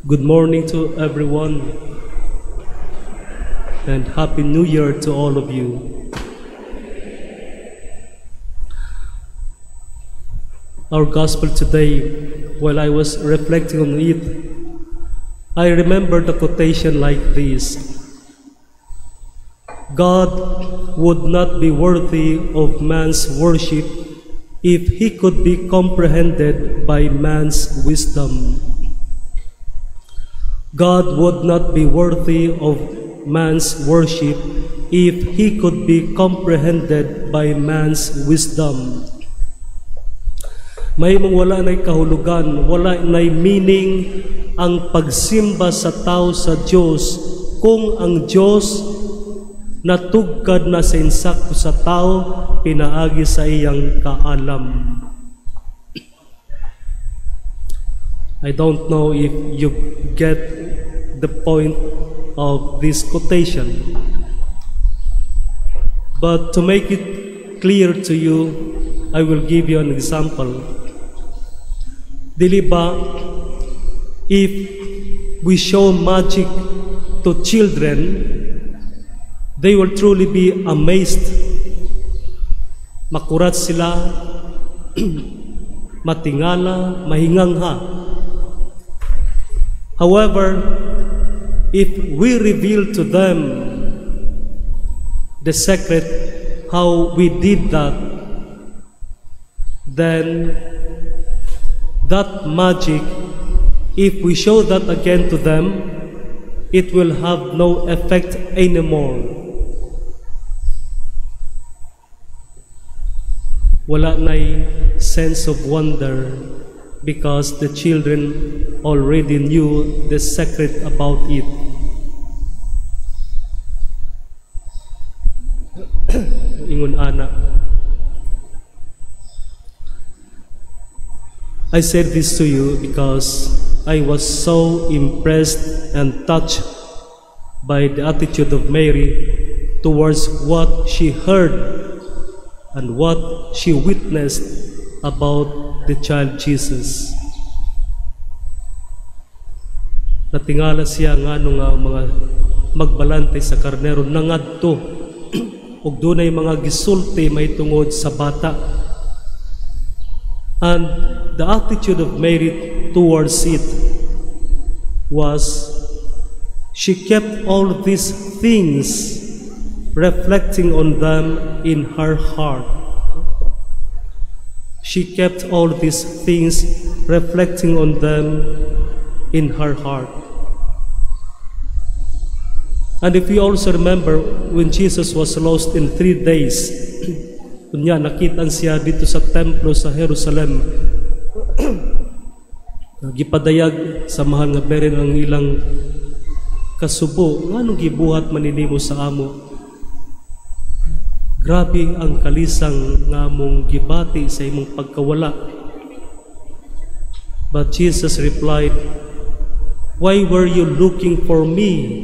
Good morning to everyone, and Happy New Year to all of you. Our gospel today, while I was reflecting on it, I remembered a quotation like this: God would not be worthy of man's worship if he could be comprehended by man's wisdom. God would not be worthy of man's worship if he could be comprehended by man's wisdom. May mong wala na'y kahulugan, wala na'y meaning ang pagsimba sa tao sa Diyos kung ang Diyos natugkad na sa insakto sa tao, pinaagi sa iyang kaalam. I don't know if you get the point of this quotation, but to make it clear to you, I will give you an example. Dili ba, if we show magic to children, they will truly be amazed. Makurat sila, matingala, mahingangha. However, if we reveal to them the secret how we did that, then that magic, if we show that again to them, it will have no effect anymore. Wala na'y sense of wonder because the children already knew the secret about it. Ingon ana. I said this to you because I was so impressed and touched by the attitude of Mary towards what she heard and what she witnessed about the child Jesus. Natingala siya nga mga magbalante sa karnero nangadto ug dunay mga gisulti may tungod sa bata. And the attitude of Mary towards it was she kept all these things reflecting on them in her heart. She kept all these things reflecting on them in her heart. And if you also remember, when Jesus was lost in 3 days, kunya nakitaan siya dito sa templo sa Jerusalem. Gipadayag sa mahal nga beren ang ilang kasubo, nganong gibuhat maninimo sa amo. Grabe ang kalisang nga mong gibati sa imong pagkawala. But Jesus replied, "Why were you looking for me?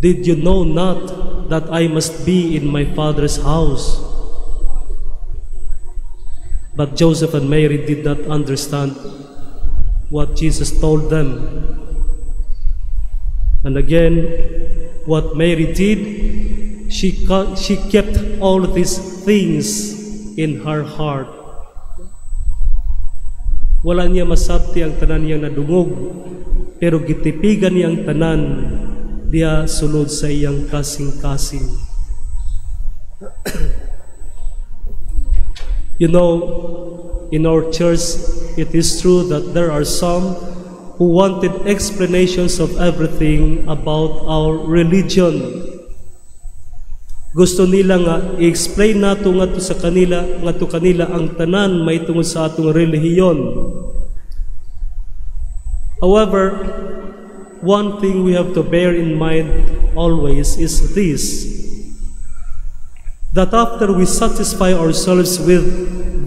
Did you know not that I must be in my Father's house?" But Joseph and Mary did not understand what Jesus told them. And again, what Mary did, she kept all these things in her heart. Wala niya masabti ang tanan niyang nadungog, pero gitipigan niya ang tanan diya sulod sa iyang kasing-kasing. You know, in our church, it is true that there are some who wanted explanations of everything about our religion. Gusto nila nga i-explain nato nga to sa kanila, nga to kanila ang tanan may tungod sa atong relihiyon. However, one thing we have to bear in mind always is this: that after we satisfy ourselves with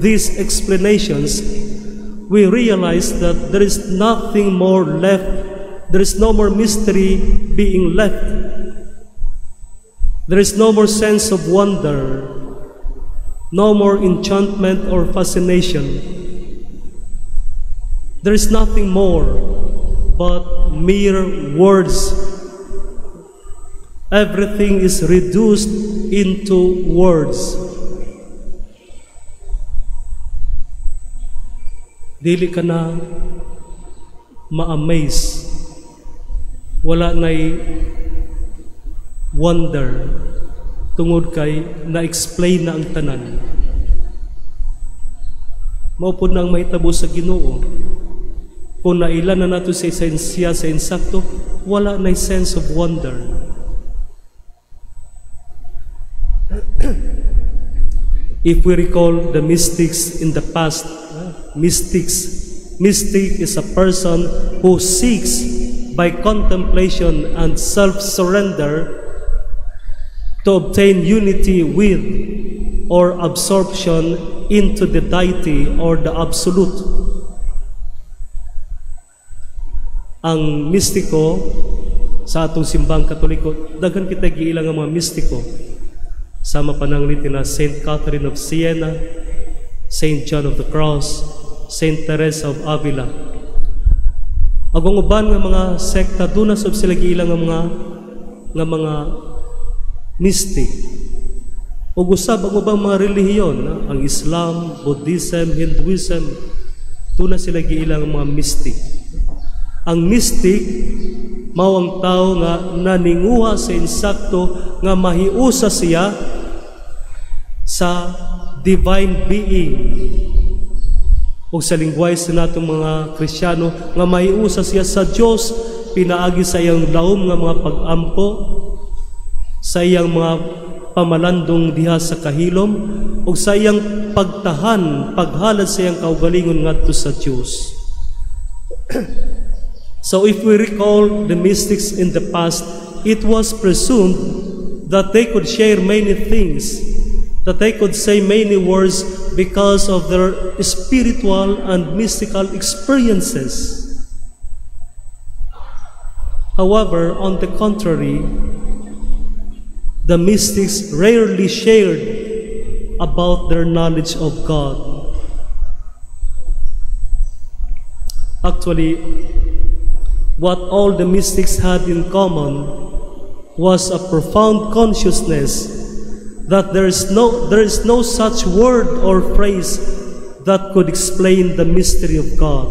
these explanations, we realize that there is nothing more left. There is no more mystery being left. There is no more sense of wonder, no more enchantment or fascination. There is nothing more but mere words. Everything is reduced into words. Dili ka na ma-amaze. Wala na'y wonder tungod kay na-explain na ang tanan. Maupod na ang mahitabo sa Ginoo. Kung nailan na nato sa esensya, sa insakto, wala na'y sense of wonder. If we recall the mystics in the past, mystic is a person who seeks by contemplation and self-surrender to obtain unity with or absorption into the deity or the absolute. Ang mistiko sa atong simbang Katoliko, daghan kita giilang ang mga mistiko. Sama pananglit na Saint Catherine of Siena, Saint John of the Cross, Saint Teresa of Avila. Agong uban nga mga sekta dunas of sila giilang nga mga mystic. Ug usab ang ubang mga relihiyon, ang Islam, Buddhism, Hinduism, dunas sila giilang mga mystic. Ang mystic mao ang tao nga naninguha sa insakto nga mahiusa siya sa divine being. O sa lingway sa natong mga Kristiyano nga mahiusa siya sa Dios, pinaagi sa iyang laom nga mga pag-ampo, sa iyang mga pamalandong diha sa kahilom, o sa iyang pagtahan, paghalad sa iyang kaugalingon ngadto sa Dios. So if we recall the mystics in the past, it was presumed that they could share many things, that they could say many words because of their spiritual and mystical experiences. However, on the contrary, the mystics rarely shared about their knowledge of God. Actually, what all the mystics had in common was a profound consciousness that there is no such word or phrase that could explain the mystery of God.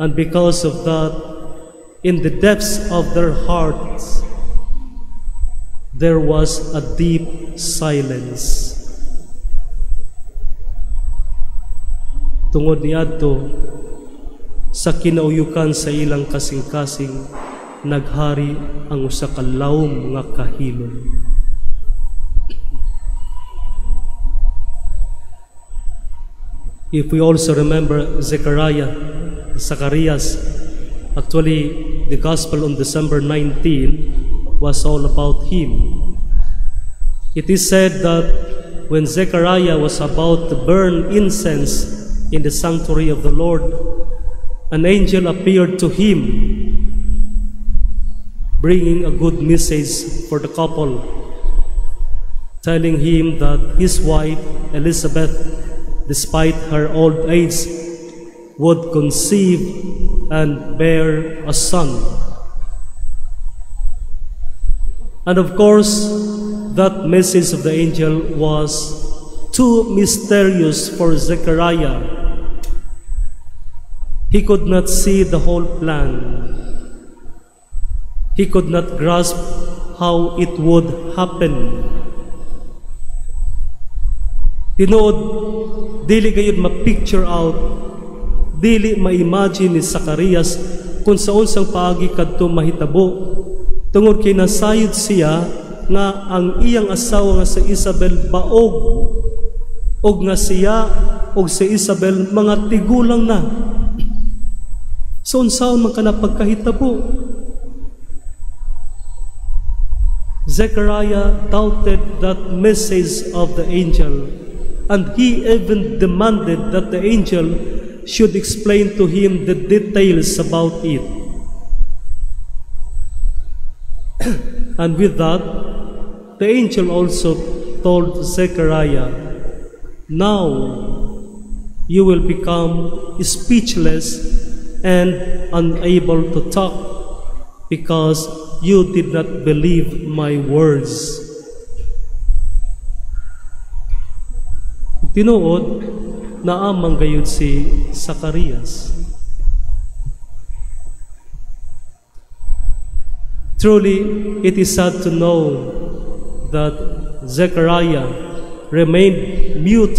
And because of that, in the depths of their hearts, there was a deep silence. Tungod niadto sa kinauyukan sa ilang kasing-kasing, naghari ang usa ka lawom nga kahilom. If we also remember Zacharias, actually the Gospel on December 19 was all about him. It is said that when Zechariah was about to burn incense in the sanctuary of the Lord, an angel appeared to him, bringing a good message for the couple, telling him that his wife, Elizabeth, despite her old age, would conceive and bear a son. And of course, that message of the angel was too mysterious for Zechariah. He could not see the whole plan. He could not grasp how it would happen. Tinuod, dili gayud ma-picture out, dili ma-imagine ni Zacarias kung sa unsang paagi kadto mahitabo, tungod kay nasayod siya nga ang iyang asawa nga si Isabel baog, og nga siya og si Isabel mga tigulang na. So unsaon man kana pagkahitabo? Zechariah doubted that message of the angel, and he even demanded that the angel should explain to him the details about it. And with that, the angel also told Zechariah, "Now you will become speechless and unable to talk because you did not believe my words. Tinuod, naamang gayud si Zacarias. Truly, it is sad to know that Zechariah remained mute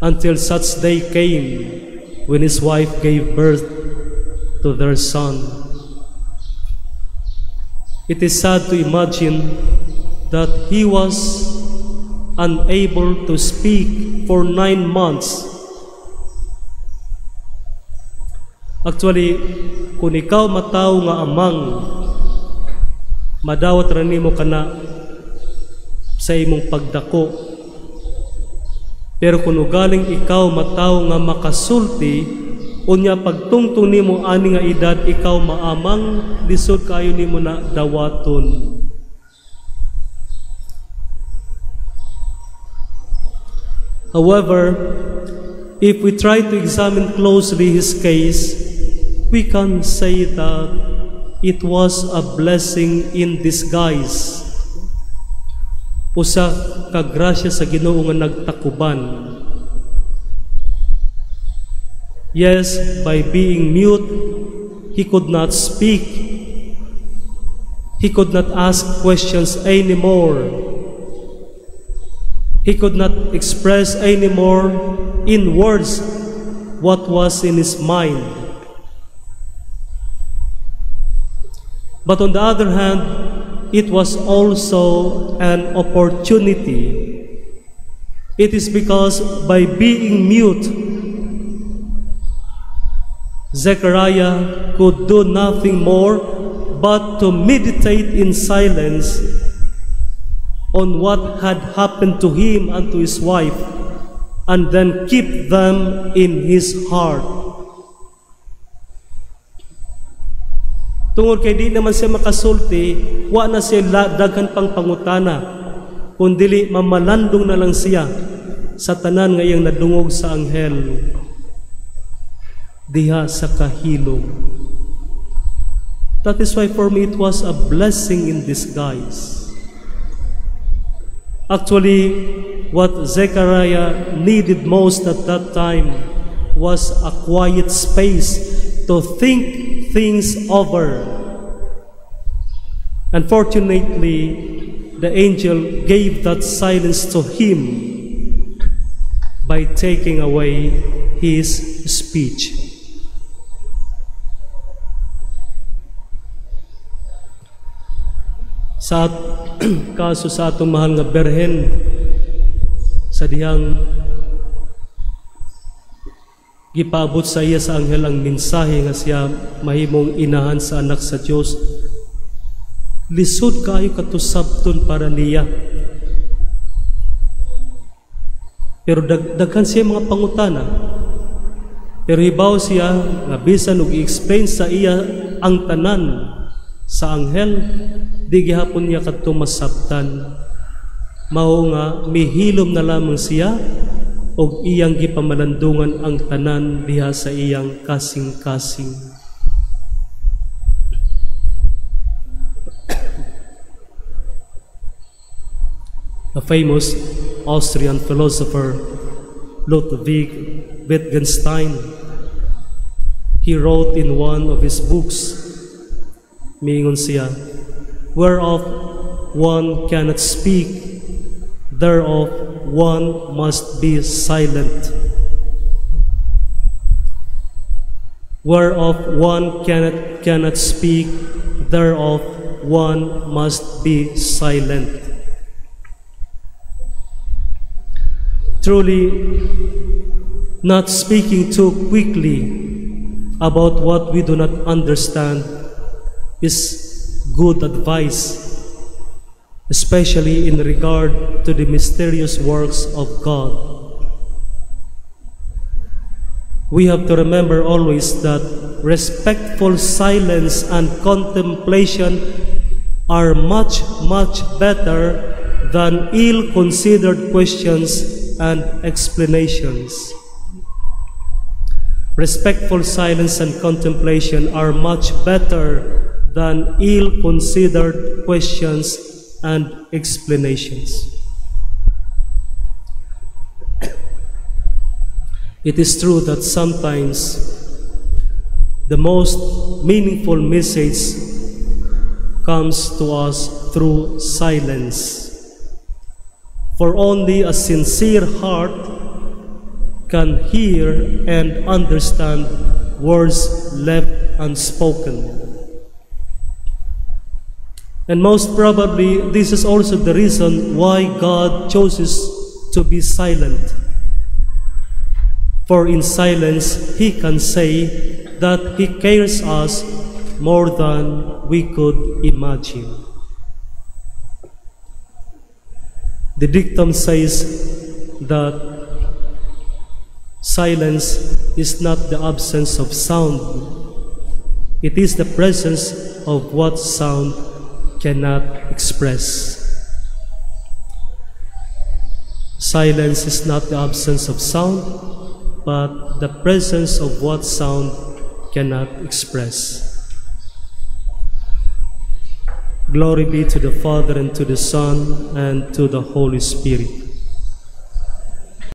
until such day came when his wife gave birth to their son. It is sad to imagine that he was unable to speak for 9 months. Actually, kung ikaw mataw nga amang, madawat ra nimo kana sa imong pagdako. Pero kung ugaling ikaw mataw nga makasulti, unya pagtungtong nimo ani nga edad, ikaw maamang lisod kayo nimo na dawaton. However, if we try to examine closely his case, we can say that it was a blessing in disguise. Usa ka grasya sa Ginoo nga nagtakuban. Yes, by being mute, he could not speak. He could not ask questions anymore. He could not express anymore in words what was in his mind. But on the other hand, it was also an opportunity. It is because by being mute, Zechariah could do nothing more but to meditate in silence on what had happened to him and to his wife, and then keep them in his heart. Tungod kay di naman siya makasulti, wa na siya daghan pang pangutana, kundili mamalandong na lang siya sa tanan nga iyang nadungog sa anghel diha sa kahilom. That is why for me it was a blessing in disguise. Actually, what Zechariah needed most at that time was a quiet space to think things over. Unfortunately, the angel gave that silence to him by taking away his speech. Sa kaso sa atong mahal nga berhen, sa dihang gipaabot sa iya sa anghel ang mensahe nga siya mahimong inahan sa anak sa Dios, lisod kaayo katusabton para niya. Pero daghan siya mga pangutana. Pero hibaw siya nga bisan og i-explain sa iya ang tanan sa anghel, di gihapon niya kadto masabtan. Mao nga mihilom na lamang siya og iyang gipamalandungan ang tanan diha sa iyang kasing-kasing. A famous Austrian philosopher, Ludwig Wittgenstein, he wrote in one of his books, miingon siya, whereof one cannot speak, thereof one must be silent. Whereof one cannot speak, thereof one must be silent. Truly, not speaking too quickly about what we do not understand is good advice, especially in regard to the mysterious works of God. We have to remember always that respectful silence and contemplation are much, much better than ill-considered questions and explanations. Respectful silence and contemplation are much better than ill-considered questions and explanations. It is true that sometimes the most meaningful message comes to us through silence. For only a sincere heart can hear and understand words left unspoken. And most probably, this is also the reason why God chooses to be silent. For in silence, He can say that He cares us more than we could imagine. The dictum says that silence is not the absence of sound. It is the presence of what sound cannot express. Silence is not the absence of sound, but the presence of what sound cannot express. Glory be to the Father, and to the Son, and to the Holy Spirit.